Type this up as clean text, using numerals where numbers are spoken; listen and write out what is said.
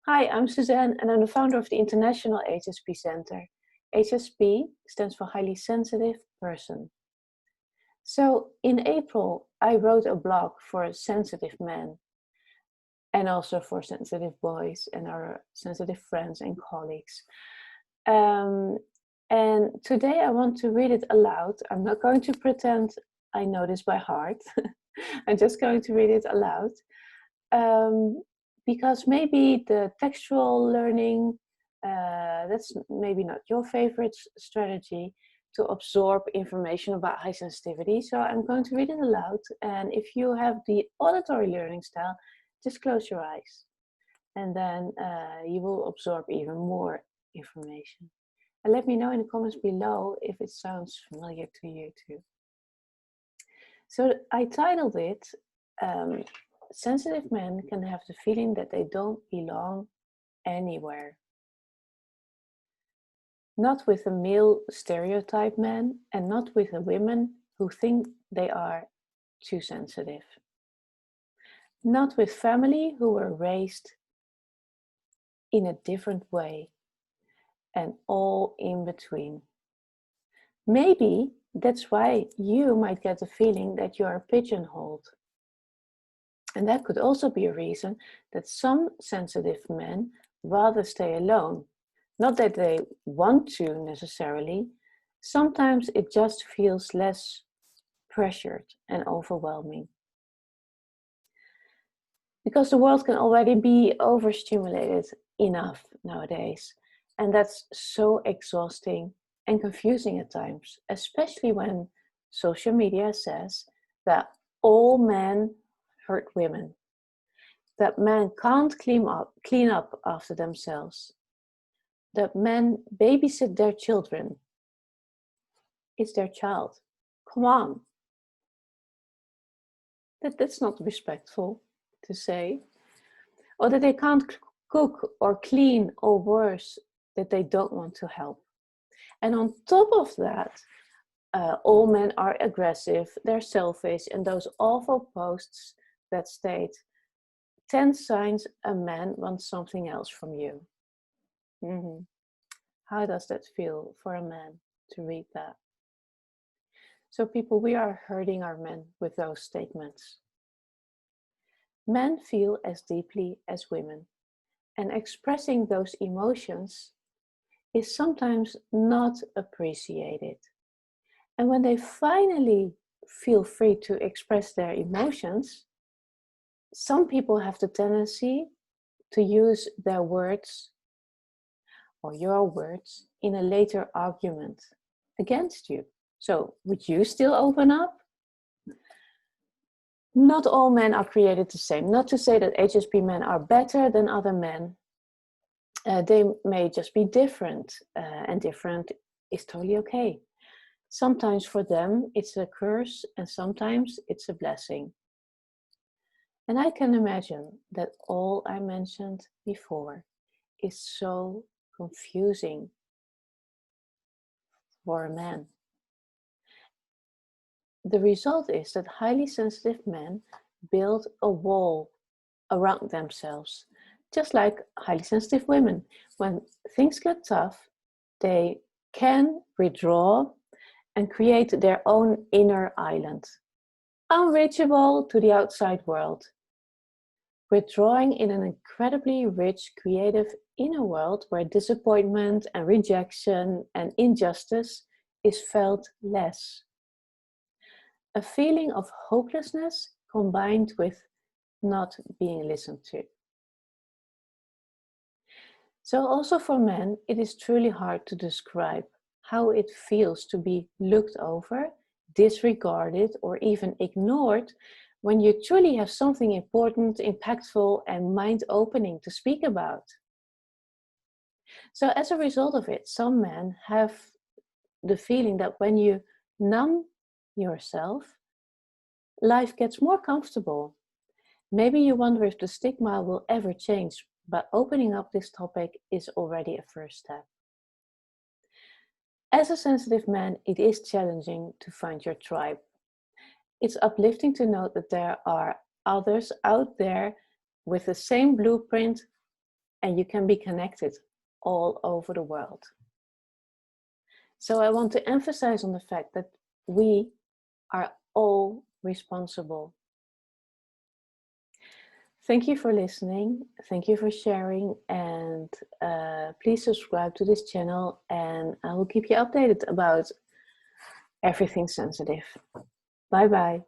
Hi, I'm Suzanne and I'm the founder of the International HSP Center. HSP stands for Highly Sensitive Person. So in April, I wrote a blog for sensitive men and also for sensitive boys and our sensitive friends and colleagues. Um, and today I want to read it aloud. I'm not going to pretend I know this by heart. I'm just going to read it aloud. Because maybe the textual learning, that's maybe not your favorite strategy to absorb information about high sensitivity. So I'm going to read it aloud. And if you have the auditory learning style, just close your eyes. And then you will absorb even more information. And let me know in the comments below if it sounds familiar to you too. So I titled it, Sensitive Men Can Have the Feeling That They Don't Belong Anywhere. Not with a male stereotype man and not with the women who think they are too sensitive. Not with family who were raised in a different way and all in between. Maybe that's why you might get the feeling that you are pigeonholed. And that could also be a reason that some sensitive men rather stay alone. Not that they want to necessarily, sometimes it just feels less pressured and overwhelming. Because the world can already be overstimulated enough nowadays. And that's so exhausting and confusing at times, especially when social media says that all men hurt women, that men can't clean up after themselves, that men babysit their children. It's their child. Come on. That's not respectful to say. Or that they can't cook or clean, or worse, that they don't want to help. And on top of that, all men are aggressive, they're selfish, and those awful posts that state 10 signs a man wants something else from you. Mm-hmm. How does that feel for a man to read that? So people, we are hurting our men with those statements. Men feel as deeply as women, and expressing those emotions is sometimes not appreciated. And when they finally feel free to express their emotions, some people have the tendency to use their words or your words in a later argument against you. So, would you still open up? Not all men are created the same. Not to say that HSP men are better than other men. They may just be different, and different is totally okay. Sometimes for them it's a curse, and sometimes it's a blessing. And I can imagine that all I mentioned before is so confusing for a man. The result is that highly sensitive men build a wall around themselves, just like highly sensitive women. When things get tough, they can withdraw and create their own inner island, unreachable to the outside world, withdrawing in an incredibly rich, creative inner world where disappointment and rejection and injustice is felt less. A feeling of hopelessness combined with not being listened to. So also for men, it is truly hard to describe how it feels to be looked over, disregarded, or even ignored when you truly have something important, impactful, and mind-opening to speak about. So as a result of it, some men have the feeling that when you numb yourself, life gets more comfortable. Maybe you wonder if the stigma will ever change, but opening up this topic is already a first step. As a sensitive man, it is challenging to find your tribe. It's uplifting to know that there are others out there with the same blueprint and you can be connected all over the world. So I want to emphasize on the fact that we are all responsible. Thank you for listening. Thank you for sharing, and please subscribe to this channel, and I will keep you updated about everything sensitive. Bye bye.